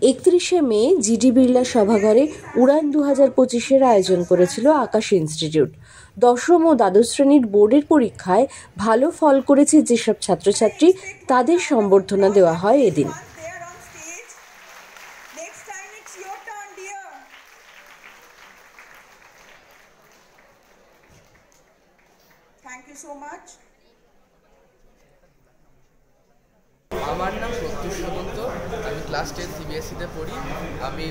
31শে মে GD Birla সভাঘরে উড়ান 2025-এর আয়োজন করেছিল আকাশ institute. দশম ও দ্বাদশ শ্রেণীর বোর্ডের পরীক্ষায় ভালো ফল করেছে যেসব ছাত্রছাত্রী, তাদের সম্বর্ধনা দেওয়া হয় এদিন। Thank you so much. আমার নাম প্রত্যুষ সামন্ত। আমি ক্লাস 10 সিবিএসসিতে পড়ি। আমি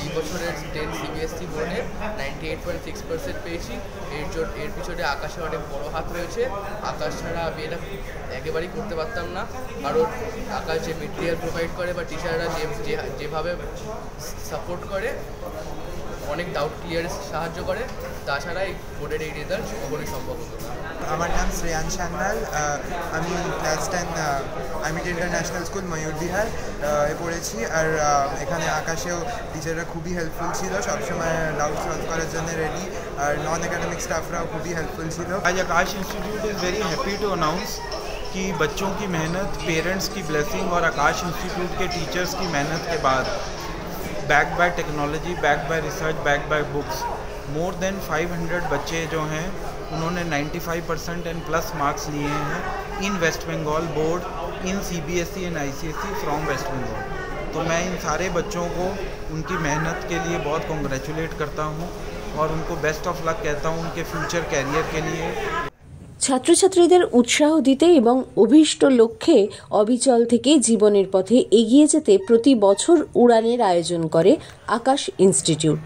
এই বছরের 10 সিবিএসসি বোর্ডে 98.6% পেয়েছি। এর পিছনে আকাশের অনেক বড় হাত রয়েছে। আকাশ ছাড়া আমি এটা একেবারেই করতে পারতাম না, কারণ আকাশ যে মেটেরিয়াল প্রোভাইড করে বা টিচাররা যেভাবে সাপোর্ট করে, অনেক ডাউট ক্লিয়ারে সাহায্য করে, তাছাড়া এই বোর্ডের এই রেজাল্ট কখনোই সম্ভব হতো না। আমার নাম শ্রেয়ান সান্যাল। আমি ক্লাস 10 আমিট ইন্টারন্যাশনাল স্কুল ময়ূরবিহার পড়েছি। আর এখানে আকাশেও টিচাররা খুবই হেল্পফুল ছিল, সবসময় ডাউট সলভ করার জন্য রেডি, আর নন একাডেমিক স্টাফরাও খুবই हेल्पफुल ছিল। आज Aakash institute is very happy to announce कि बच्चों की मेहनत, पेरेंट्स की ब्लेसिंग और आकाश इंस्टीट्यूट के टीचर्स की मेहनत के बाद backed by technology, backed by research, backed by books, more than 500 बच्चे जो हैं उन्होंने 95% एंड प्लस मार्क्स लिए हैं in West Bengal board, in CBSE and ICSE from West Bengal. तो मैं इन सारे बच्चों को उनकी मेहनत के लिए बहुत कॉन्ग्रेचुलेट करता हूँ और उनको बेस्ट ऑफ लक कहता हूँ उनके फ्यूचर कैरियर के लिए। ছাত্রছাত্রীদের উৎসাহ দিতে এবং অভীষ্ট লক্ষ্যে অবিচল থেকে জীবনের পথে এগিয়ে যেতে প্রতি বছর উড়ানের আয়োজন করে আকাশ ইনস্টিটিউট।